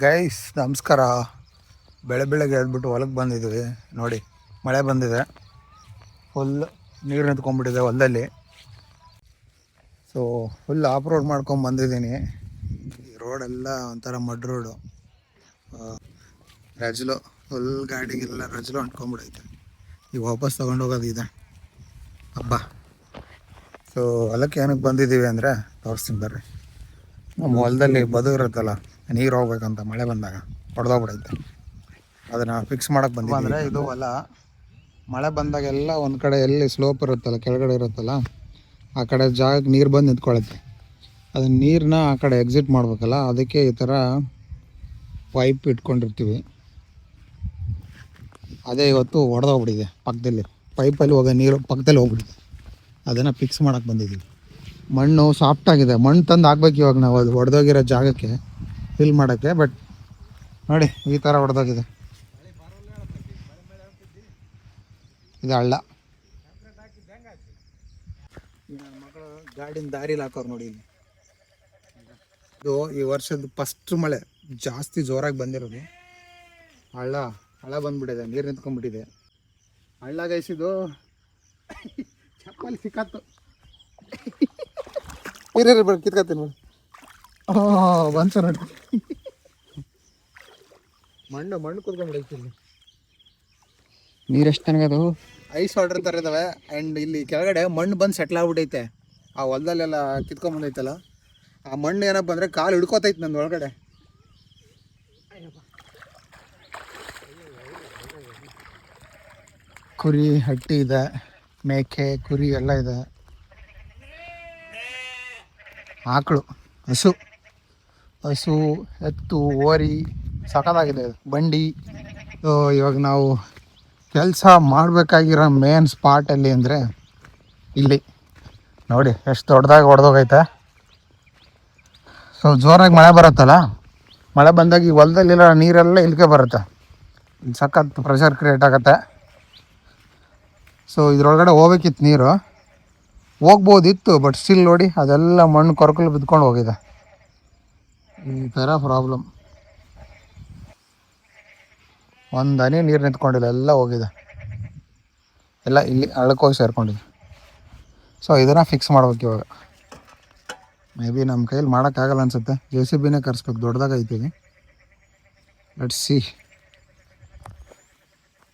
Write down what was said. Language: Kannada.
ಗೈಸ್ ನಮಸ್ಕಾರ. ಬೆಳಗ್ಗೆ ಎದ್ಬಿಟ್ಟು ಹೊಲಕ್ಕೆ ಬಂದಿದ್ವಿ. ನೋಡಿ ಮಳೆ ಬಂದಿದೆ, ಫುಲ್ ನೀರು ನಿಂತ್ಕೊಂಡ್ಬಿಟ್ಟಿದೆ ಹೊಲದಲ್ಲಿ. ಸೊ ಫುಲ್ ಆಫ್ ರೋಡ್ ಮಾಡ್ಕೊಂಡು ಬಂದಿದ್ದೀನಿ. ಈ ರೋಡೆಲ್ಲ ಒಂಥರ ಮಡ್ ರೋಡು, ರಜ್ಲು ಫುಲ್ ಗಾಡಿಗೆಲ್ಲ ರಜ್ಲು ಅಂಟ್ಕೊಂಡ್ಬಿಡೈತೆ. ಈಗ ವಾಪಸ್ ತೊಗೊಂಡೋಗೋದಿದೆ ಹಬ್ಬ. ಸೊ ಹೊಲಕ್ಕೆ ಏನಕ್ಕೆ ಬಂದಿದ್ದೀವಿ ಅಂದರೆ ತೋರಿಸ್ತೀನಿ ಬರ್ರಿ. ನಮ್ಮ ಹೊಲದಲ್ಲಿ ಬದು ಇರುತ್ತಲ್ಲ, ನೀರು ಹೋಗ್ಬೇಕಂತ ಮಳೆ ಬಂದಾಗ ಹೊಡೆದೋಗ್ಬಿಡೈತೆ. ಅದನ್ನು ಫಿಕ್ಸ್ ಮಾಡೋಕ್ಕೆ ಬಂದಿದ್ದೀವಿ. ಅಂದರೆ ಇದು ಹೊಲ ಮಳೆ ಬಂದಾಗೆಲ್ಲ ಒಂದು ಕಡೆ ಎಲ್ಲಿ ಸ್ಲೋಪ್ ಇರುತ್ತಲ್ಲ, ಕೆಳಗಡೆ ಇರುತ್ತಲ್ಲ, ಆ ಕಡೆ ಜಾಗಕ್ಕೆ ನೀರು ಬಂದು ನಿಂತ್ಕೊಳ್ಳುತ್ತೆ. ಅದನ್ನ ನೀರನ್ನ ಆ ಕಡೆ ಎಕ್ಸಿಟ್ ಮಾಡ್ಬೇಕಲ್ಲ, ಅದಕ್ಕೆ ಈ ಥರ ಪೈಪ್ ಇಟ್ಕೊಂಡಿರ್ತೀವಿ. ಅದೇ ಇವತ್ತು ಹೊಡೆದೋಗ್ಬಿಟ್ಟಿದೆ ಪಕ್ಕದಲ್ಲಿ, ಪೈಪಲ್ಲಿ ಹೋಗೋ ನೀರು ಪಕ್ಕದಲ್ಲಿ ಹೋಗ್ಬಿಟ್ಟಿದೆ. ಅದನ್ನು ಫಿಕ್ಸ್ ಮಾಡೋಕ್ಕೆ ಬಂದಿದ್ದೀವಿ. ಮಣ್ಣು ಸಾಫ್ಟಾಗಿದೆ, ಮಣ್ಣು ತಂದು ಹಾಕ್ಬೇಕು ಇವಾಗ ನಾವು ಅದು ಹೊಡೆದೋಗಿರೋ ಜಾಗಕ್ಕೆ ಫಿಲ್ ಮಾಡೋಕ್ಕೆ. ಬಟ್ ನೋಡಿ ಈ ಥರ ಹೊಡೆದೋಗಿದೆ. ಇದು ಹಳ್ಳ. ನನ್ನ ಮಕ್ಕಳು ಗಾಡಿನ ದಾರಿಲಿ ಹಾಕೋರು ನೋಡಿ. ಇಲ್ಲಿ ಇದು ಈ ವರ್ಷದ ಫಸ್ಟ್ ಮಳೆ ಜಾಸ್ತಿ ಜೋರಾಗಿ ಬಂದಿರೋದು. ಹಳ್ಳ ಬಂದ್ಬಿಟ್ಟಿದೆ, ನೀರು ನಿಂತ್ಕೊಂಡ್ಬಿಟ್ಟಿದೆ. ಹಳ್ಳ ಗೈಸಿದು ಚಪ್ಪಲಿ ಸಿಕ್ಕತ್ತು. ಹಿರಿಯರು ಬರ್ ಕಿತ್ಕೊತೀನಿ ನೋಡಿ. ಬಂತ ನೋಡಿ, ಮಣ್ಣು ಕೂತ್ಕೊಂಡ್ಬಿಡೈತಿ. ಇಲ್ಲಿ ನೀರೆಷ್ಟು ತನಗದು ಐಸ್ ವಾಟರ್ ಥರ ಇದ್ದಾವೆ. ಆ್ಯಂಡ್ ಇಲ್ಲಿ ಕೆಳಗಡೆ ಮಣ್ಣು ಬಂದು ಸೆಟ್ಲ್ ಆಗ್ಬಿಟ್ಟೈತೆ. ಆ ಹೊಲದಲ್ಲೆಲ್ಲ ಕಿತ್ಕೊಂಡ್ಬಂದೈತಲ್ಲ, ಆ ಮಣ್ಣು ಏನಪ್ಪ ಅಂದರೆ ಕಾಲು ಹಿಡ್ಕೋತೈತೆ ನಂದು ಒಳಗಡೆ. ಕುರಿ ಹಟ್ಟಿ ಇದೆ, ಮೇಕೆ ಕುರಿ ಎಲ್ಲ ಇದೆ. ಆಕಳು, ಹಸು, ಎತ್ತು, ಓರಿ ಸಖತ್ತಾಗಿದೆ. ಬಂಡಿ. ಇವಾಗ ನಾವು ಕೆಲಸ ಮಾಡಬೇಕಾಗಿರೋ ಮೇನ್ ಸ್ಪಾಟಲ್ಲಿ ಅಂದರೆ ಇಲ್ಲಿ ನೋಡಿ ಎಷ್ಟು ದೊಡ್ಡದಾಗಿ ಹೊಡೆದೋಗೈತೆ. ಸೊ ಜೋರಾಗಿ ಮಳೆ ಬರುತ್ತಲ್ಲ, ಮಳೆ ಬಂದಾಗ ಈ ಹೊಲದಲ್ಲಿರೋ ನೀರೆಲ್ಲ ಇಲ್ಲಿಗೆ ಬರುತ್ತೆ. ಸಖತ್ ಪ್ರೆಷರ್ ಕ್ರಿಯೇಟ್ ಆಗುತ್ತೆ. ಸೊ ಇದ್ರೊಳಗಡೆ ಹೋಗ್ಬೇಕಿತ್ತು, ನೀರು ಹೋಗ್ಬೋದಿತ್ತು. ಬಟ್ ಸ್ಟಿಲ್ ನೋಡಿ ಅದೆಲ್ಲ ಮಣ್ಣು ಕೊರಕಲು ಬಿದ್ಕೊಂಡು ಹೋಗಿದೆ. ಈ ಥರ ಪ್ರಾಬ್ಲಮ್. ಒಂದು ಹನಿ ನೀರು ನಿಂತ್ಕೊಂಡಿಲ್ಲ, ಎಲ್ಲ ಹೋಗಿದೆ, ಎಲ್ಲ ಇಲ್ಲಿ ಹಳ್ಳಕ್ಕೋಗಿ ಸೇರ್ಕೊಂಡಿದೆ. ಸೊ ಇದನ್ನು ಫಿಕ್ಸ್ ಮಾಡ್ಬೇಕು ಇವಾಗ. ಮೇ ಬಿ ನಮ್ಮ ಕೈಯಲ್ಲಿ ಮಾಡೋಕ್ಕಾಗಲ್ಲ ಅನಿಸುತ್ತೆ. JCB ಕರೆಸ್ಬೇಕು, ದೊಡ್ಡದಾಗೈತೀವಿ. Let's C.